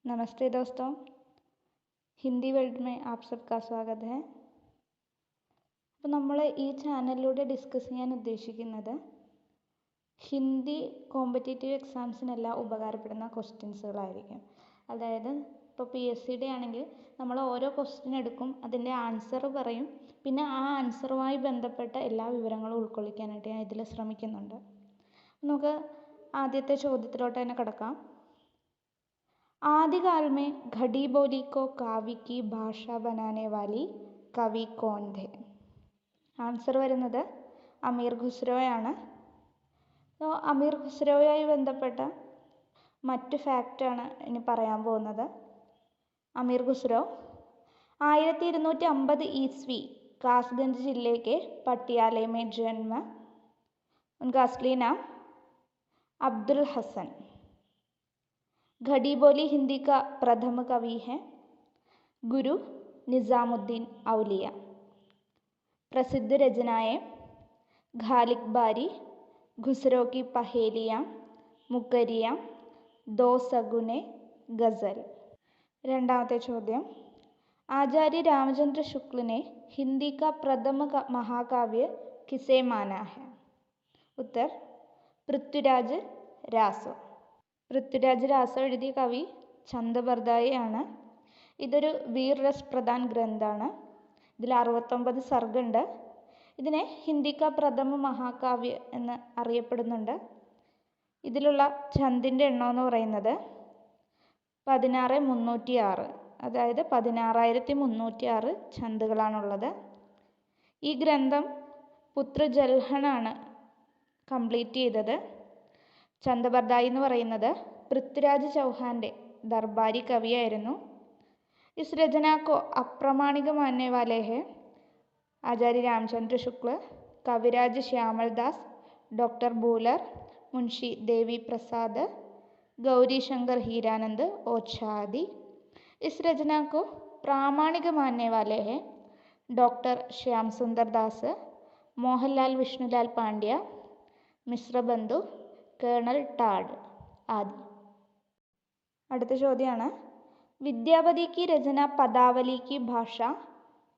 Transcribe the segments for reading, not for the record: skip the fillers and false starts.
नमस्ते दोस्तों, ഹിന്ദി വേൾഡ് में आप सबका स्वागत है. അപ്പോൾ നമ്മൾ ഈ ചാനലിലൂടെ ഡിസ്കസ് ചെയ്യാൻ ഉദ്ദേശിക്കുന്നത് ഹിന്ദി കോമ്പറ്റേറ്റീവ് എക്സാംസിനെല്ലാം ഉപകാരപ്പെടുന്ന ക്വസ്റ്റ്യൻസുകളായിരിക്കും. അതായത് ഇപ്പോൾ PSCയുടെ ആണെങ്കിൽ നമ്മൾ ഓരോ ക്വസ്റ്റ്യൻ എടുക്കും, അതിൻ്റെ ആൻസർ പറയും, പിന്നെ ആ ആൻസറുമായി ബന്ധപ്പെട്ട എല്ലാ വിവരങ്ങളും ഉൾക്കൊള്ളിക്കാനായിട്ട് ഞാൻ ഇതിൽ ശ്രമിക്കുന്നുണ്ട്. നമുക്ക് ആദ്യത്തെ ചോദ്യത്തിലോട്ട് തന്നെ കിടക്കാം. आदिकाल में खड़ी बोली को काव्य की भाषा बनाने वाली कवि कौन थे? ആൻസർ വരുന്നത് അമീർ ഖുസ്രോയാണ്. അമീർ ഖുസ്രോയുമായി ബന്ധപ്പെട്ട മറ്റു ഫാക്റ്റാണ് ഇനി പറയാൻ പോകുന്നത്. അമീർ ഖുസ്രോ 1250 ईस्वी कासगंज जिले के पटियाले में जन्म. उनका असली नाम अब्दुल हसन. खड़ी बोली हिंदी का प्रथम कवि है. गुरु निज़ामुद्दीन औलिया. प्रसिद्ध रचनाएं घालिक बारी, ഖുസ്രോ की पहेलियाँ, मुकरियाँ, दो सगुने, गज़ल. രണ്ടാമത്തെ ചോദ്യം. आचार्य रामचंद्र शुक्ल ने हिंदी का प्रथम महाकाव्य किसे माना है? उत्तर പൃഥ്വിരാജ് രാസോ. പൃഥ്വിരാജ് രാസോ എഴുതിയ കവി ചന്ദബർദായി ആണ്. ഇതൊരു വീർരസ് പ്രധാൻ ഗ്രന്ഥമാണ്. ഇതിൽ 69 സർഗുണ്ട്. ഇതിനെ ഹിന്ദിക്ക പ്രഥമ മഹാകാവ്യ എന്ന് അറിയപ്പെടുന്നുണ്ട്. ഇതിലുള്ള ഛന്ദിൻ്റെ എണ്ണം എന്ന് പറയുന്നത് 16306, അതായത് 16306 ഛന്ദുകളാണുള്ളത്. ഈ ഗ്രന്ഥം പുത്ര ജൽഹനാണ് കംപ്ലീറ്റ് ചെയ്തത്. ചന്ദബർദായി എന്ന് പറയുന്നത് പൃഥ്വിരാജ് ചൗഹാൻ്റെ ദർബാരി കവിയായിരുന്നു. ഇസ് രചനാക്കോ അപ്രമാണിക മാനനെ വാലേ ഹെ ആചാര്യ രാമചന്ദ്ര ശുക്ല, കവിരാജ് ശ്യാമൽദാസ്, ഡോക്ടർ ബൂലർ, മുൻഷി ദേവി പ്രസാദ്, ഗൗരി ശങ്കർ ഹീരാനന്ദ് ഓച്ഛാദി. ഇസ് രചനാക്കോ പ്രാമാണിക മാനനെ വാലേ ഹെ doctor Shyam Sundar Das, Mohanlal Vishnulal Pandya, Mishrabandhu, colonel Tod ആദി. അടുത്ത ചോദ്യമാണ്. വിദ്യാപതി की रचना पदावली की भाषा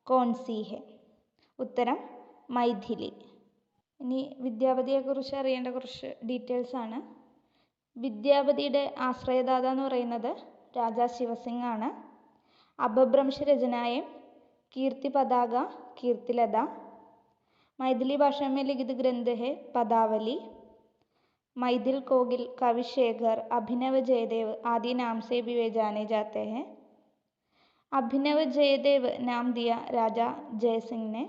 कौन सी है? ഉത്തരം മൈഥിലി. ഇനി വിദ്യാപതിയെക്കുറിച്ച് അറിയേണ്ട കുറച്ച് ഡീറ്റെയിൽസ് ആണ്. വിദ്യാപതിയുടെ ആശ്രയദാത എന്ന് പറയുന്നത് രാജാ ശിവസിംഗ് ആണ്. അപഭ്രംശ രചനായെ कीर्ति पताका, कीर्तिलता. मैथिली भाषा में लिखित ग्रंथ है पदावली. मैथिल कोकिल, कविशेखर, अभिनव जयदेव आदि नाम से भी वे जाने जाते हैं. अभिनव जयदेव नाम दिया राजा जयसिंह ने.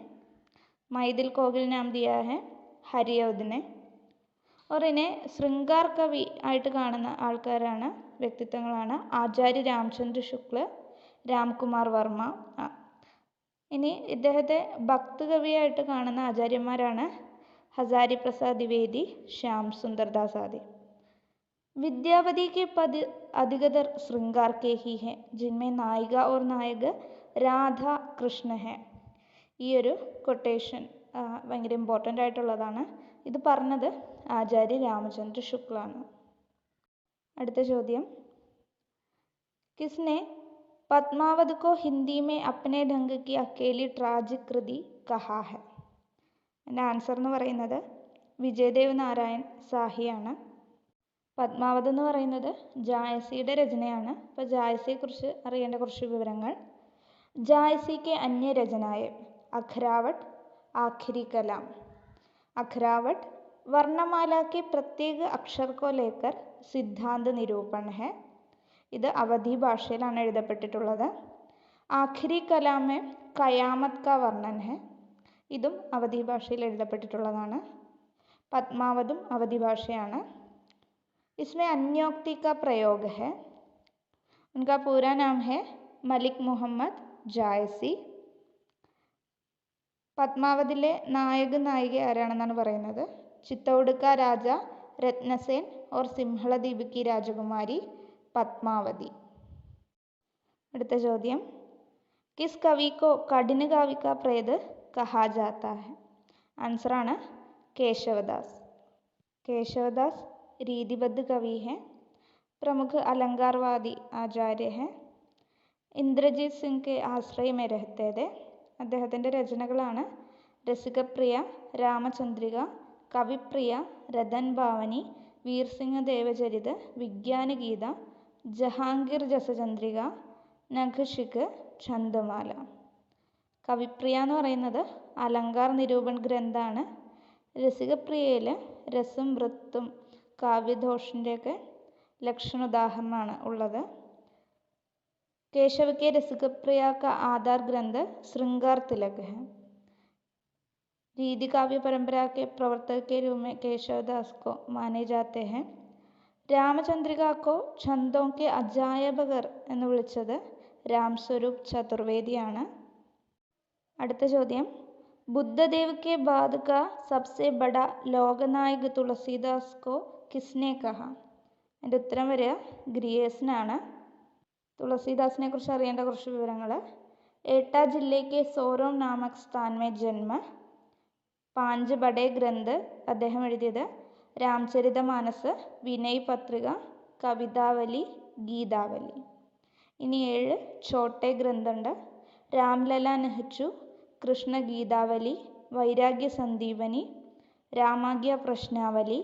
मैथिल कोकिल नाम दिया है हरिऔध ने. और इन्हें ശൃംഗാർ കവി ആയിട്ട് കാണുന്ന ആൾക്കാരാണ്, വ്യക്തിത്വങ്ങളാണ് ആചാര്യ രാമചന്ദ്ര ശുക്ല, രാംകുമാർ വർമ്മ. ഇനി ഇദ്ദേഹത്തെ ഭക്ത കവിയായിട്ട് കാണുന്ന ആചാര്യന്മാരാണ് हजारी प्रसाद द्विवेदी, श्याम सुंदर दास आदि. विद्यापति के पद अधिकतर श्रृंगार के ही हैं, जिनमें नायिका और नायक राधा कृष्ण है. ഈ ഒരു കൊട്ടേഷൻ ഭയങ്കര ഇമ്പോർട്ടൻ്റ് ആയിട്ടുള്ളതാണ്. ഇത് പറഞ്ഞത് ആചാര്യ രാമചന്ദ്ര ശുക്ലാണ്. അടുത്ത ചോദ്യം. किसने पद्मावत को हिंदी में अपने ढंग की अकेली ट्राजिक कृति कहा है? എൻ്റെ ആൻസർ എന്ന് പറയുന്നത് വിജയദേവ് നാരായൺ സാഹിയാണ്. പദ്മാവത് എന്ന് പറയുന്നത് ജായസിയുടെ രചനയാണ്. അപ്പോൾ ജായസിയെക്കുറിച്ച് അറിയേണ്ട കുറച്ച് വിവരങ്ങൾ. ജായസി के अन्य रचनाएं अखरावट, आखिरी कलाम. अखरावट वर्णमाला के प्रत्येक अक्षर को लेकर सिद्धांत निरूपण है. ഇത് അവധി ഭാഷയിലാണ് എഴുതപ്പെട്ടിട്ടുള്ളത്. ആഖിരി കലാമെ കയാമത് കാ വർണ്ണൻ ഹെ. ഇതും അവധി ഭാഷയിൽ എഴുതപ്പെട്ടിട്ടുള്ളതാണ്. പദ്മാവതും അവധി ഭാഷയാണ്. इसमें अन्योक्ति का प्रयोग है. उनका पूरा नाम है മലിക് മുഹമ്മദ് ജായസി. പദ്മാവതിലെ നായക നായിക ആരാണെന്നാണ് പറയുന്നത്? ചിത്തൗഡ് കാ രാജ രത്നസേൻ और സിംഹളദ്വീപ് की രാജകുമാരി പദ്മാവതി. അടുത്ത ചോദ്യം. കിസ് കവി കോ കഠിന കാവ്യ കാ പ്രേത് കഹാ ജാതാ ഹെ? ആൻസറാണ് കേശവദാസ്. കേശവദാസ് രീതിബദ്ധ കവി ഹെ. प्रमुख अलंकारवादी आचार्य हैं. ഇന്ദ്രജിത് സിംഗ് കെ ആശ്രയ മേ രഹത്തെ തെ. അദ്ദേഹത്തിൻ്റെ രചനകളാണ് രസികപ്രിയ, രാമചന്ദ്രിക, കവിപ്രിയ, രതൻ ഭാവനി, വീർസിംഗ് ദേവചരിത്, വിജ്ഞാനഗീത, ജഹാംഗീർ ജസചന്ദ്രിക, നഖശിഖ്, ഛന്ദമാല. കവിപ്രിയ എന്ന് പറയുന്നത് അലങ്കാർ നിരൂപൺ ഗ്രന്ഥമാണ്. രസികപ്രിയയിൽ രസും വൃത്തും കാവ്യദോഷിൻ്റെയൊക്കെ ലക്ഷണോദാഹരണമാണ് ഉള്ളത്. केशव के रसिकप्रिया का आधार ग्रंथ श्रृंगार तिलक है. रीति काव्य परंपरा के प्रवर्तक के रूप में केशवदास को माने जाते हैं. രാമചന്ദ്രിക को छंदों के അജായബകർ എന്ന് വിളിച്ചത് രാംസ്വരൂപ് ചതുർവേദിയാണ്. അടുത്ത ചോദ്യം, ബുദ്ധദേവ് के बाद का सबसे बड़ा ലോകനായക് തുളസീദാസ് को किसने कहा? അതിൻ്റെ ഉത്തരം വരിക ഗ്രിയേഴ്സനാണ്. തുളസീദാസിനെ കുറിച്ച് അറിയേണ്ട കുറച്ച് വിവരങ്ങൾ. एटा जिले के सोरोम नामक स्थान में जन्म. 5 बड़े ഗ്രന്ഥ് അദ്ദേഹം എഴുതിയത് രാംചരിതമാനസ്, വിനയ് പത്രിക, കവിതാവലി, ഗീതാവലി. ഇനി 7 ഛോട്ടെ ഗ്രന്ഥുണ്ട്. രാംലല നെഹ്ചു, കൃഷ്ണഗീതാവലി, വൈരാഗ്യ സന്ദീപനി, രാമാഗ്യ പ്രശ്നാവലി,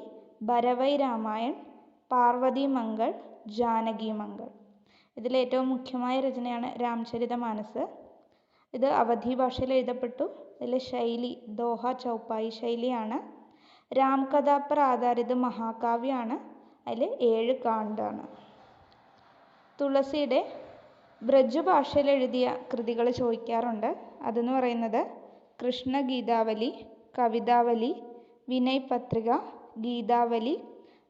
ഭരവൈ രാമായൺ, പാർവതി മംഗൾ, ജാനകി മംഗൾ. ഇതിലേറ്റവും മുഖ്യമായ രചനയാണ് രാംചരിതമാനസ്. ഇത് അവധി ഭാഷയിൽ എഴുതപ്പെട്ടു. ഇതിലെ ശൈലി ദോഹ ചൗപ്പായി ശൈലിയാണ്. രാംകഥ പർ ആധാരിത മഹാകാവ്യമാണ്. അതിൽ 7 കാണ്ഡാണ്. തുളസിയുടെ ബ്രജ് ഭാഷയിൽ എഴുതിയ കൃതികൾ ചോദിക്കാറുണ്ട്. അതെന്ന് പറയുന്നത് കൃഷ്ണഗീതാവലി, കവിതാവലി, വിനയ് പത്രിക, ഗീതാവലി,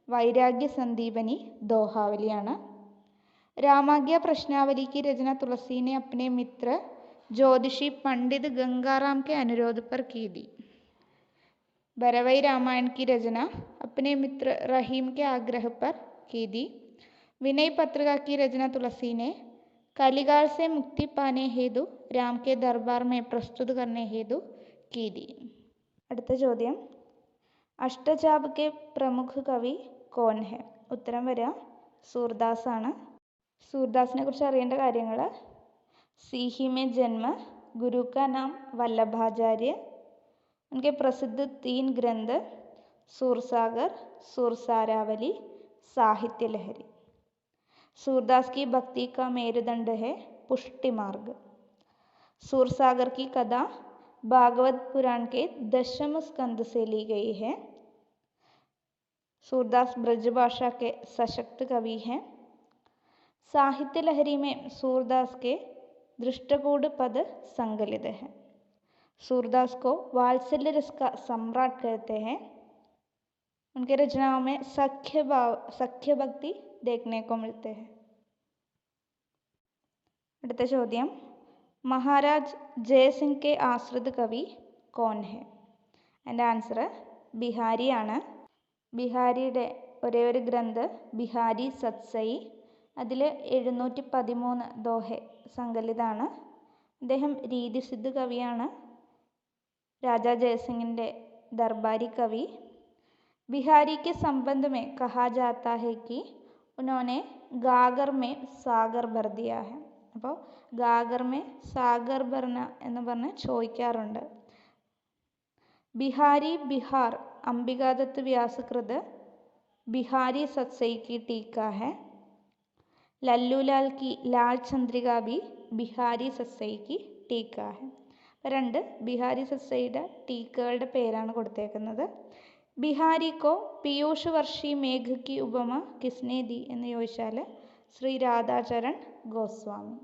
വൈരാഗ്യ സന്ദീപനി, ദോഹാവലിയാണ്. रामाज्ञा प्रश्नावली की रचना तुलसी ने अपने मित्र ज्योतिषी पंडित गंगाराम के अनुरोध पर की थी. भरवई रामायण की रचना अपने मित्र रहीम के आग्रह पर की थी. विनय पत्रिका की रचना तुलसी ने कलिकाल से मुक्ति पाने हेतु राम के दरबार में प्रस्तुत करने हेतु की थी. അടുത്ത ചോദ്യം, അഷ്ടചാപ് കെ പ്രമുഖ കവി കോൻ ഹെ? ഉത്തരം വരിക സൂർദാസ് ആണ്. सूरदास ने कुछ അറിയേണ്ട കാര്യങ്ങൾ. सीही में जन्म, गुरु का नाम वल्लभाचार्य. उनके प्रसिद्ध 3 ग्रंथ सूरसागर, सूरसारावली, साहित्य लहरी. सूरदास की भक्ति का मेरुदंड है पुष्टि मार्ग. सूरसागर की कथा भागवत पुराण के 10वें स्कंद से ली गई है. सूरदास ब्रजभाषा के सशक्त कवि हैं. साहित्य लहरी में सूरदास के दृष्टकूट पद संकलित है. सूरदास को वात्सल्य रस का सम्राट कहते हैं. उनके रचनाओं में सख्य भक्ति देखने को मिलते हैं. അടുത്ത ചോദ്യം, മഹാരാജ് ജയസിംഗ് കെ ആശ്രിത് കവി കോൻ ഹെ? എൻ്റെ ആൻസർ ബിഹാരിയാണ്. ബിഹാരിയുടെ ഒരേ ഒരു ഗ്രന്ഥ് ബിഹാരി സത്സൈ. അതിൽ 713 ദോഹെ സങ്കലിതാണ്. അദ്ദേഹം രീതിസിദ്ധ കവിയാണ്. രാജാ ജയസിംഗിൻ്റെ ദർബാരി കവി. बिहारी के संबंध में कहा जाता है कि उन्होंने गागर में सागर भर दिया है. അപ്പോൾ ഗാഗർ മേ സാഗർ ഭർന എന്ന് പറഞ്ഞ് ചോദിക്കാറുണ്ട്. ബിഹാരി ബിഹാർ അംബികാദത്ത് വ്യാസകൃത് बिहारी सत्सई की टीका है. लल्लूलाल की लाल चंद्रिका भी बिहारी सत्सई की टीका है. 2 ബിഹാരി സത്സൈയുടെ ടീക്കകളുടെ പേരാണ് കൊടുത്തേക്കുന്നത്. ബിഹാരിക്കോ പീയൂഷ് വർഷി മേഘ കി ഉപമ കിസ്നെ ദി എന്ന് ചോദിച്ചാൽ ശ്രീ രാധാചരൺ ഗോസ്വാമി.